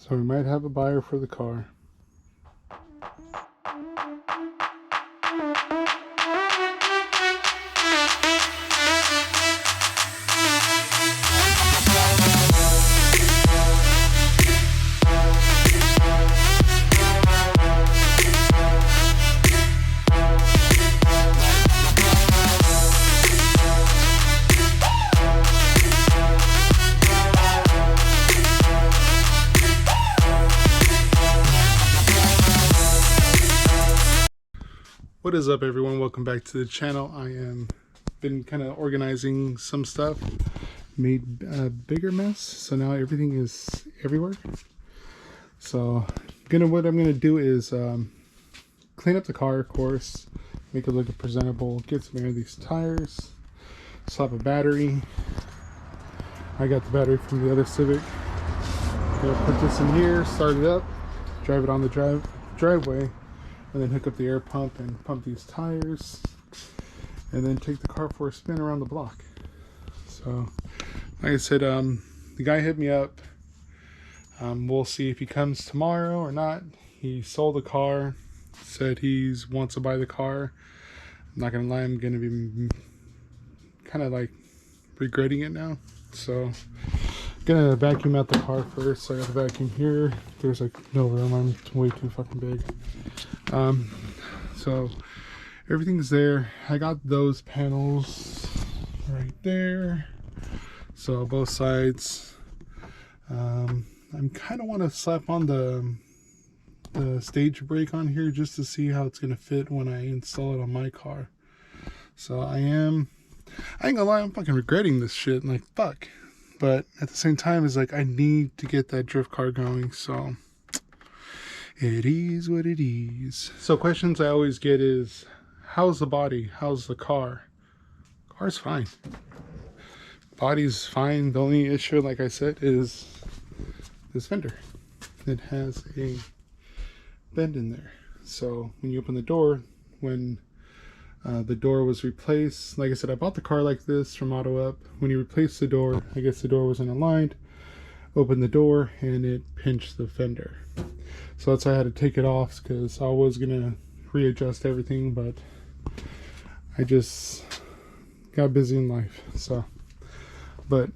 So we might have a buyer for the car. What is up, everyone? Welcome back to the channel. I am been kind of organizing some stuff, made a bigger mess, so now everything is everywhere. So what I'm gonna do is clean up the car, of course, make it look presentable, get some air of these tires, swap a battery. I got the battery from the other Civic. Gonna put this in here, start it up, drive it on the driveway, and then hook up the air pump and pump these tires, and then take the car for a spin around the block. So like I said, the guy hit me up. We'll see if he comes tomorrow or not. He sold the car, said he wants to buy the car. I'm not gonna lie, I'm gonna be kind of like regretting it now. So gonna vacuum out the car first. So I got the vacuum here. There's like no room, I'm way too fucking big. So everything's there. I got those panels right there, so both sides. I'm kind of want to slap on the stage brake on here just to see how it's gonna fit when I install it on my car. So I ain't gonna lie, I'm fucking regretting this shit, like fuck, but at the same time it's like I need to get that drift car going. So it is what it is. So questions I always get is, how's the body? How's the car? Car's fine. Body's fine. The only issue, like I said, is this fender. It has a bend in there. So when you open the door, when the door was replaced, like I said, I bought the car like this from Auto Up. When you replace the door, I guess the door wasn't aligned. Opened the door and it pinched the fender. So that's why I had to take it off, because I was gonna readjust everything, but I just got busy in life. So, but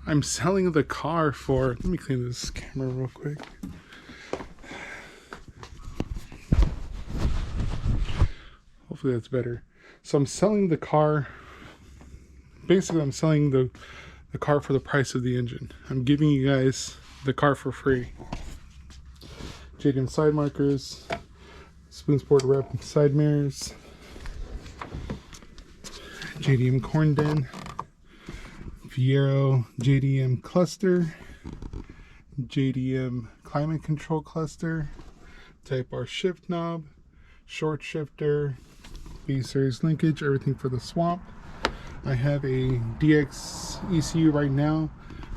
I'm selling the car for, let me clean this camera real quick. Hopefully that's better. So I'm selling the car, basically I'm selling the car for the price of the engine. I'm giving you guys the car for free. JDM side markers, Spoon Sport Rep side mirrors, JDM corn den, Fiero JDM cluster, JDM climate control cluster, Type R shift knob, short shifter, B-series linkage, everything for the swamp. I have a DX ECU right now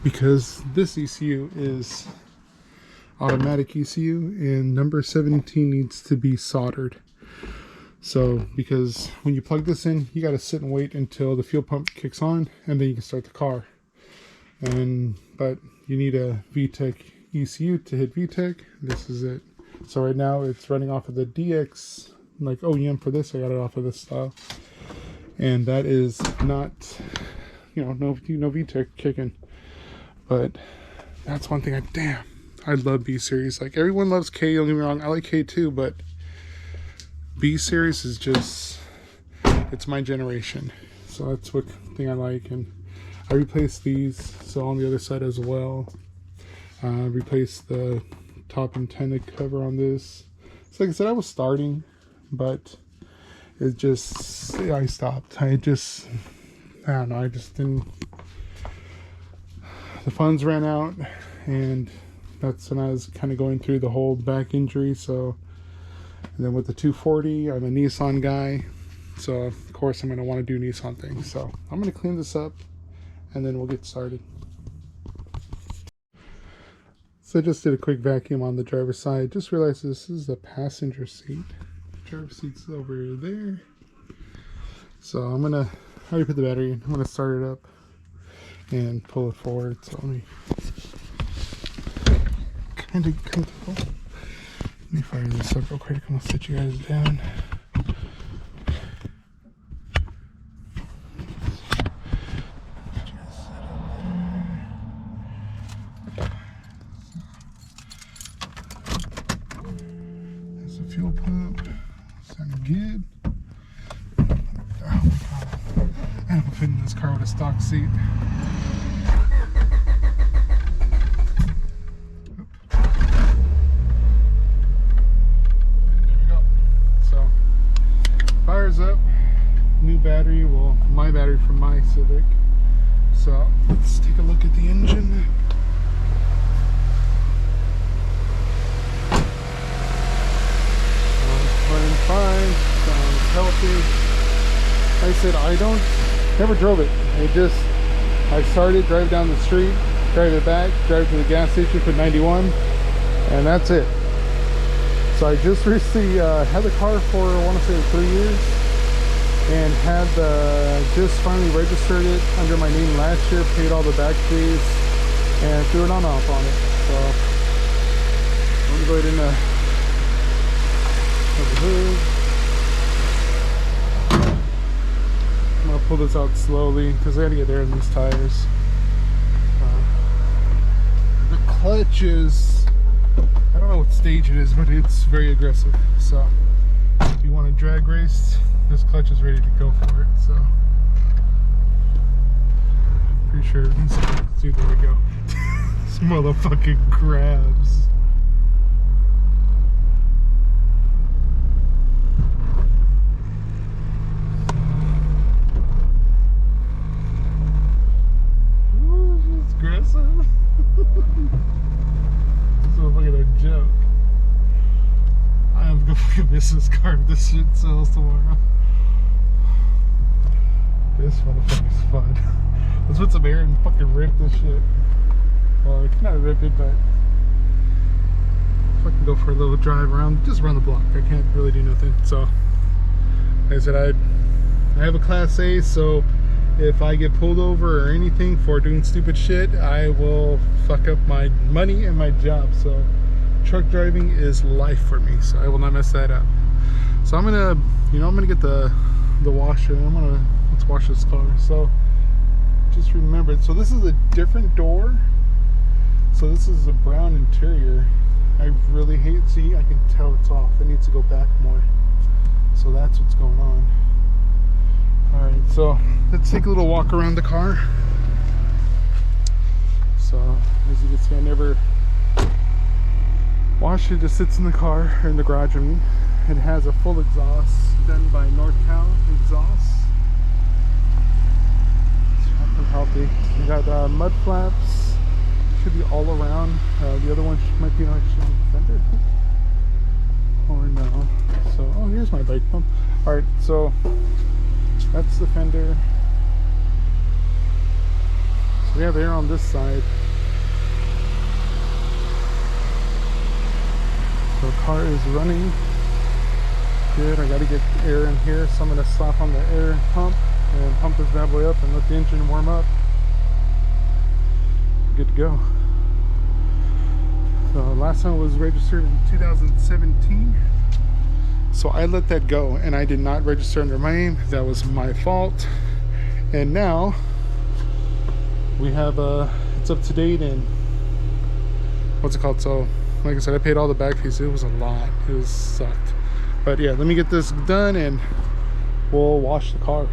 because this ECU is automatic ECU and number 17 needs to be soldered. So because when you plug this in, you got to sit and wait until the fuel pump kicks on and then you can start the car. But you need a VTEC ECU to hit VTEC. This is it. So right now it's running off of the DX, like OEM for this. I got it off of this style, and that is not, no VTEC kicking. But that's one thing I love B series. Like everyone loves K, don't get me wrong, I like K too, but B series is just, it's my generation. So that's what thing I like. And I replaced these, so on the other side as well. Replaced the top antenna cover on this. So like I said, I was starting, but it just, I stopped. I don't know, I just didn't, the funds ran out, and that's when I was kind of going through the whole back injury. So, and then with the 240, I'm a Nissan guy, so of course I'm going to want to do Nissan things. So I'm going to clean this up and then we'll get started. So I just did a quick vacuum on the driver's side. Just realized this is the passenger seat. The driver's seat's over there. So I'm going to, I already put the battery in. I'm going to start it up and pull it forward. So let me kind of comfortable. Let me fire this up real quick. I'm gonna set you guys down. There's the fuel pump. Sounding good. Oh my god. I don't fit in this car with a stock seat. Fires up, new battery, well, my battery from my Civic. So let's take a look at the engine. Running fine, sounds healthy. Like I said, never drove it. I started, drive down the street, drive it back, drive to the gas station, put 91, and that's it. So I just recently had the car for, I want to say 3 years, and had just finally registered it under my name last year, paid all the back fees, and threw it on off on it. So I'm gonna go ahead and have the hood. I'm gonna pull this out slowly because I gotta get air in these tires. The clutch is, I don't know what stage it is, but it's very aggressive. So if you want to drag race, this clutch is ready to go for it. So pretty sure everything's good. See, there we go. This motherfucking grabs. Ooh, it's aggressive. Look at a joke. I am gonna fucking miss this car if this shit sells tomorrow. This motherfucker's fun. Let's put some air and fucking rip this shit. Well, I cannot rip it, but fucking go for a little drive around, just around the block. I can't really do nothing. So, like I said, I have a Class A, so if I get pulled over or anything for doing stupid shit, I will fuck up my money and my job. So truck driving is life for me, so I will not mess that up. So I'm gonna, I'm gonna get the washer, and let's wash this car. So just remember, so this is a different door. So this is a brown interior. I really hate, see, I can tell it's off. It needs to go back more. So that's what's going on. Alright, so let's take a little walk around the car. So as you can see, I never wash it, just sits in the car, or in the garage. It has a full exhaust done by NorCal Exhaust. It's healthy. You got mud flaps, should be all around. The other one might be an actual fender, or no. So, oh, here's my bike pump. Alright, so that's the fender. So we have air on this side. So the car is running good. I gotta get air in here, so I'm gonna slap on the air pump and pump this bad boy up and let the engine warm up. Good to go. So last time it was registered in 2017. So I let that go and I did not register under my name. That was my fault. And now we have it's up to date and what's it called? So like I said, I paid all the back fees. It was a lot. It sucked. But yeah, let me get this done and we'll wash the car.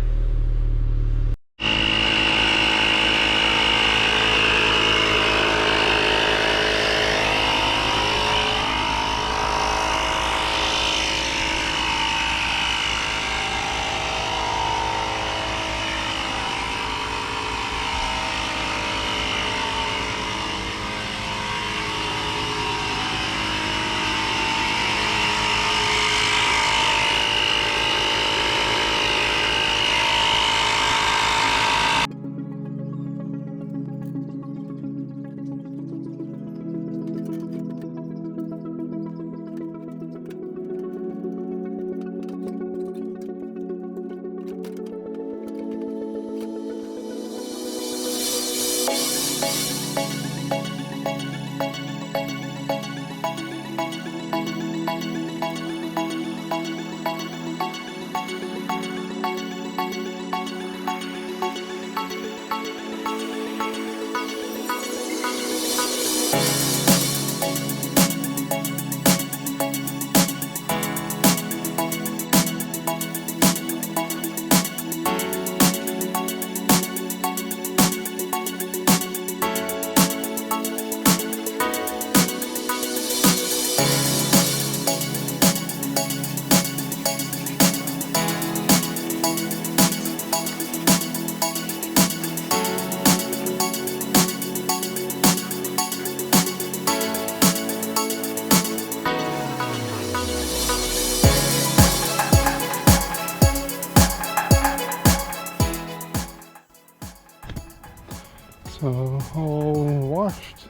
all washed,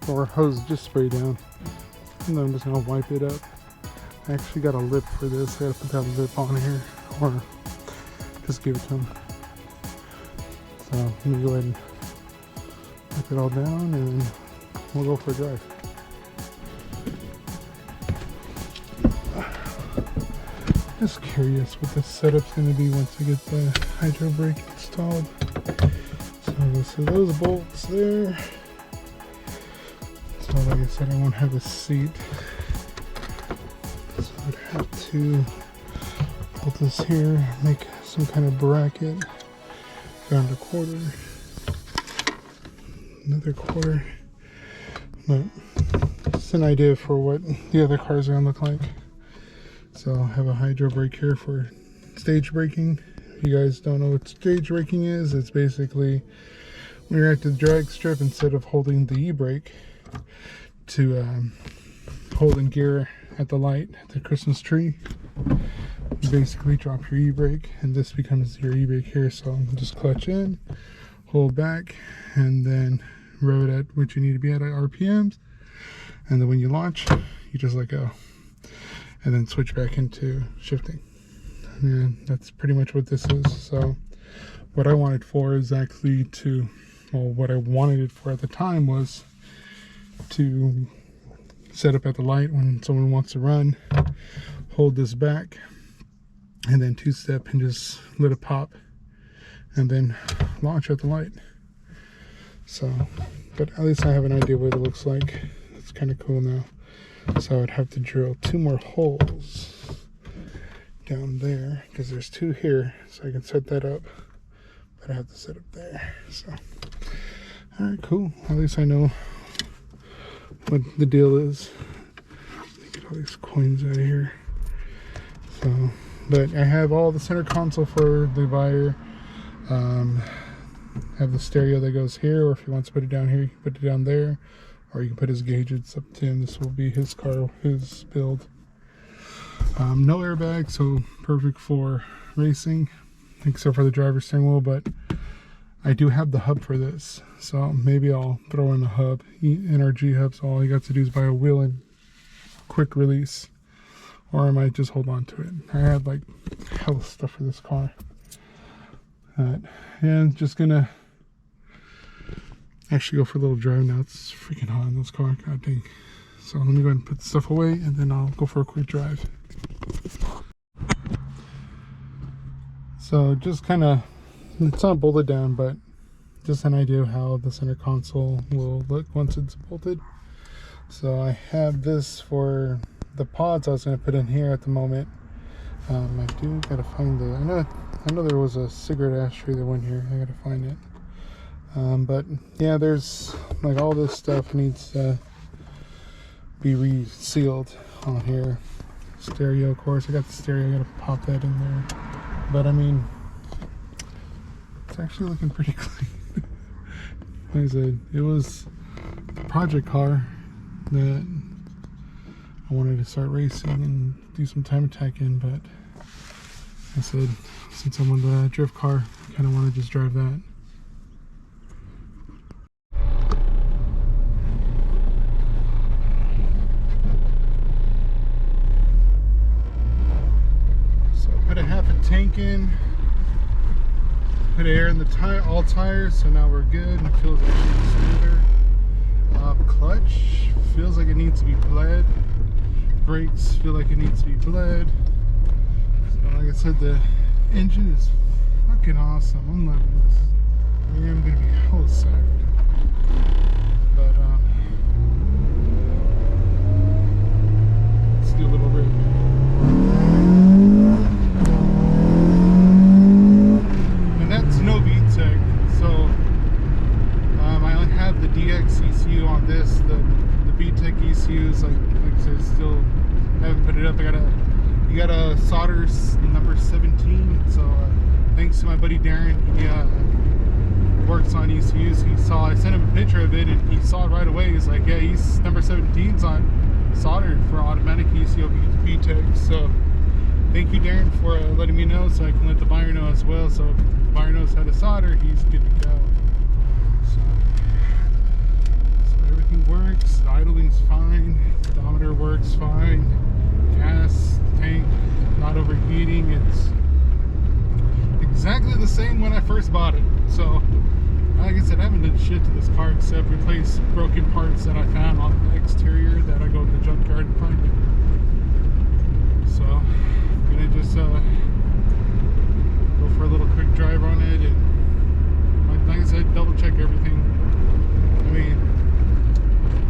or hose just sprayed down. And then I'm just gonna wipe it up. I actually got a lip for this. I gotta put that lip on here, or just give it to him. So let me go ahead and wipe it all down, and then we'll go for a drive. Just curious what the setup's gonna be once I get the hydro brake installed. So those bolts there. So like I said, I won't have a seat. So I'd have to put this here, make some kind of bracket. Found a quarter. Another quarter. But it's an idea for what the other cars are gonna look like. So I'll have a hydro brake here for stage braking. If you guys don't know what stage braking is, it's basically when you're at the drag strip, instead of holding the e-brake to hold in gear at the light at the Christmas tree, you basically drop your e-brake, and this becomes your e-brake here. So just clutch in, hold back, and then rev it at what you need to be at RPMs, and then when you launch, you just let go, and then switch back into shifting. And that's pretty much what this is. So what I wanted for is actually to, well, what I wanted it for at the time was to set up at the light when someone wants to run, hold this back, and then two-step and just let it pop, and then launch at the light. So, but at least I have an idea what it looks like. It's kind of cool now. So I'd have to drill 2 more holes down there, because there's 2 here, so I can set that up, but I have to set up there. So all right, cool. At least I know what the deal is. Get all these coins out of here. So, but I have all the center console for the buyer. Have the stereo that goes here, or if he wants to put it down here, you can put it down there, or you can put his gauge. It's up to him. This will be his car, his build. No airbag, so perfect for racing, except for the driver's steering wheel. But I do have the hub for this, so maybe I'll throw in the hub, NRG hub, so all you got to do is buy a wheel and quick release, or I might just hold on to it. I had like hell of stuff for this car. And just gonna actually go for a little drive now. It's freaking hot in this car, god dang. So let me go ahead and put the stuff away, and then I'll go for a quick drive. So just kind of, it's not bolted down, but just an idea of how the center console will look once it's bolted. So I have this for the pods I was going to put in here at the moment. I do gotta find the, I know there was a cigarette ashtray that went here. I gotta find it. But yeah, there's like all this stuff needs to be resealed on here. Stereo, of course. I got the stereo. I gotta pop that in there. But I mean, it's actually looking pretty clean. Like I said, it was a project car that I wanted to start racing and do some time attack in, but I said, since I'm on the drift car, I kind of want to just drive that. So I put a half a tank in, put air in the all tires, so now we're good, and it feels actually smoother. Clutch feels like it needs to be bled. Brakes feel like it needs to be bled. So like I said, the engine is fucking awesome. I'm loving this. I am gonna be hella sad. But let's do a little rip. And that's no VTEC. So I have the DX ECU on this. The VTEC ECU is like I said, still haven't put it up. You got a solder number 17. So thanks to my buddy Darren, he works on ECUs. I sent him a picture of it, and he saw it right away. He's like, yeah, he's number 17's on soldered for automatic ECU VTEC. So thank you, Darren, for letting me know, so I can let the buyer know as well. So if the buyer knows how to solder, he's good to go. So Works fine. Gas tank not overheating. It's exactly the same when I first bought it. So like I said, I haven't done shit to this car except replace broken parts that I found on the exterior that I go to the junkyard and find it. So I'm gonna just go for a little quick drive on it, and like I said, double check everything. I mean,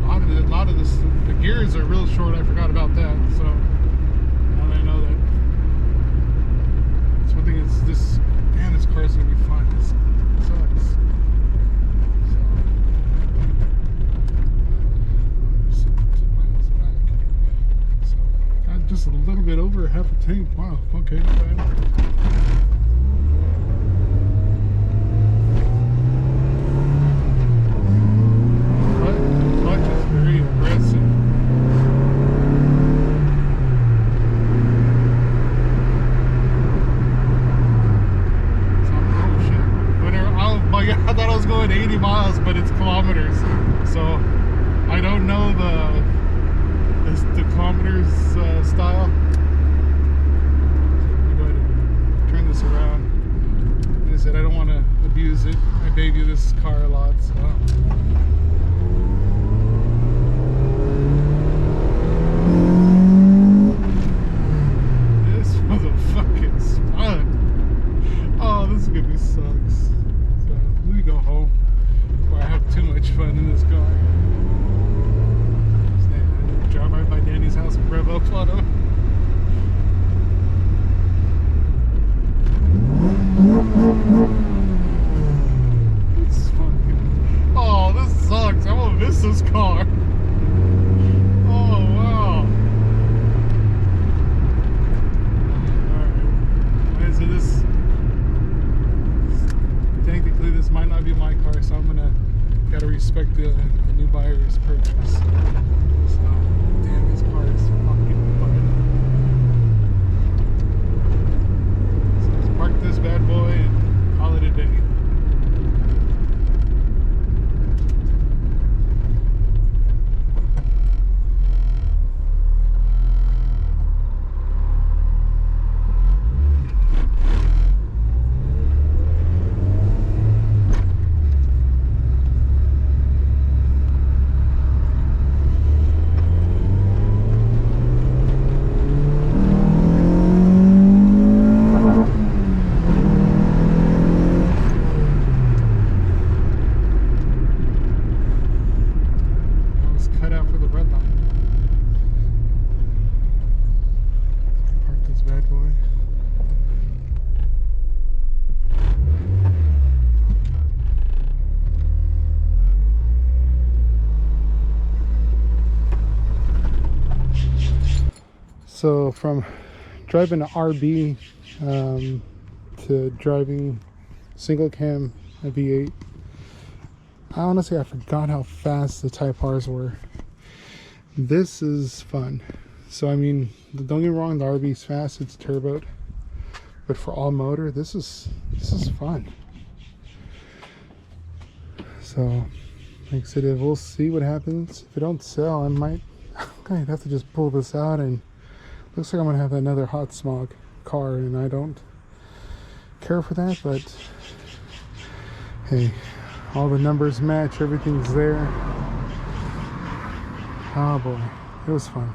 a lot of this, the gears are real short. I forgot about that. So now that I know that, that's one thing. Is this, man, this car is gonna be fun. This sucks. Just a little bit over half a tank. Wow, okay, not bad. Clutch is very aggressive. Oh shit. I thought I was going 80 miles, but it's kilometers. So I don't know the kilometers style. Let me go ahead and turn this around. Like I said, I don't want to abuse it. I baby this car a lot, so. This motherfucker's fun. Oh, this is gonna be sucks. So let me go home before I have too much fun in this car. Drive right by Danny's house and rev up on him. It's fucking... Oh, this sucks. I'm gonna miss this car. Oh, wow. Alright. So this... Technically, this might not be my car, so I'm gonna... Gotta respect the new buyer's purchase. So... Damn, this car is fucking fun. So let's park this bad boy and call it a day. So from driving an RB to driving single cam a V8, honestly I forgot how fast the Type Rs were. This is fun. So I mean, don't get me wrong, the RB is fast, it's turboed, but for all motor, this is fun. So like I said, we'll see what happens. If it don't sell, I might have to just pull this out, and looks like I'm gonna have another hot smog car, and I don't care for that, but hey, all the numbers match, everything's there. Oh boy, it was fun.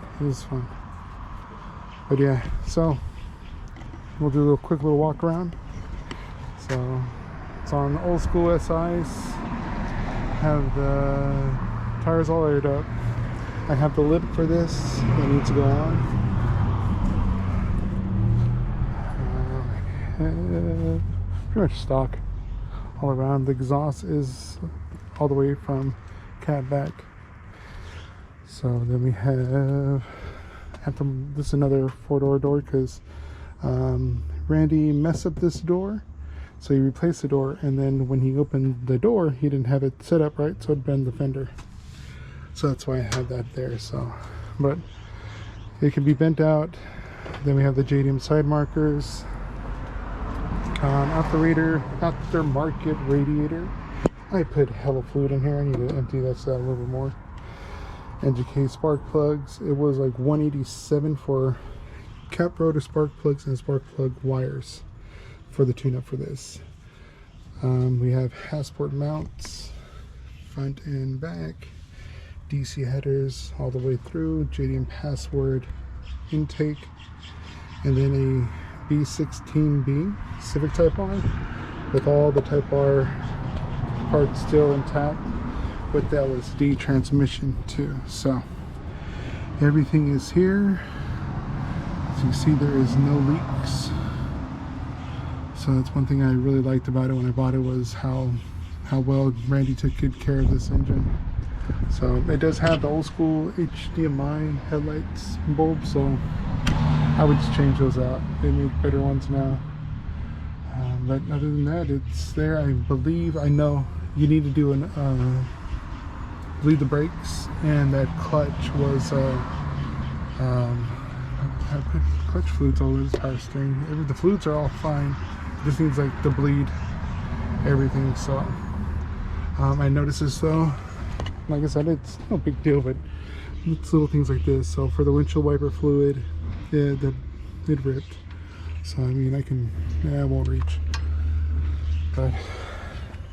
But yeah, so we'll do a quick little walk around. So it's on old school SIs. Have the tires all aired up. I have the lip for this that needs to go on. Pretty much stock all around. The exhaust is all the way from cab back. So then we have this is another 4-door door, because Randy messed up this door, so he replaced the door, and then when he opened the door he didn't have it set up right, so it bent the fender. So that's why I had that there. So but it can be bent out. Then we have the JDM side markers. Aftermarket radiator. I put hella fluid in here. I need to empty this out a little bit more. NGK spark plugs. It was like $187 for cap rotor spark plugs and spark plug wires for the tune-up for this. We have Hasport mounts, front and back, DC headers all the way through, JDM password intake, and then a B16B Civic Type R with all the Type R parts still intact with the LSD transmission too. So everything is here. As you see, there is no leaks. So that's one thing I really liked about it when I bought it, was how well Randy took good care of this engine. So it does have the old school HDMI headlights and bulbs, so I would just change those out. They make better ones now. But other than that, it's there. I believe, I know you need to do an bleed the brakes, and that clutch was I put clutch fluids all over this power steering. The fluids are all fine. It just needs like to bleed everything. So I noticed this though. Like I said, it's no big deal, but it's little things like this. So for the windshield wiper fluid, it ripped. So I mean, I won't reach. But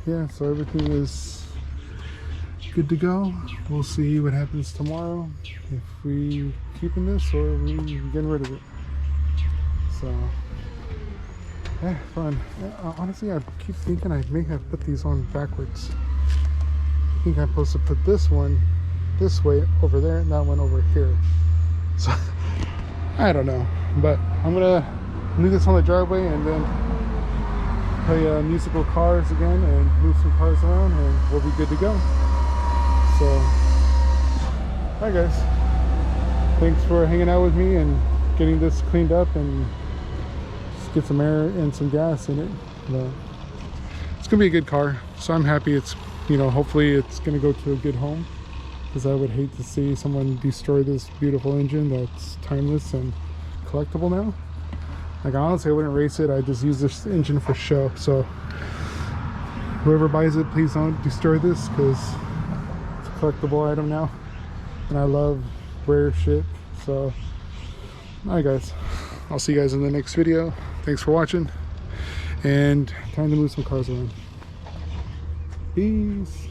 yeah, so everything is good to go. We'll see what happens tomorrow, if we keeping this or we getting rid of it. So yeah, fun. Honestly, I keep thinking I may have put these on backwards. I think I'm supposed to put this one this way over there and that one over here. So I don't know, but I'm gonna leave this on the driveway and then play musical cars again and move some cars around, and we'll be good to go. So, alright guys, thanks for hanging out with me and getting this cleaned up and just get some air and some gas in it. But it's gonna be a good car, so I'm happy. It's, you know, hopefully it's gonna go to a good home, because I would hate to see someone destroy this beautiful engine that's timeless and collectible now. Like honestly, I wouldn't race it. I just use this engine for show. So whoever buys it, please don't destroy this, because it's a collectible item now, and I love rare shit. So alright guys, I'll see you guys in the next video. Thanks for watching, and time to move some cars around. Peace.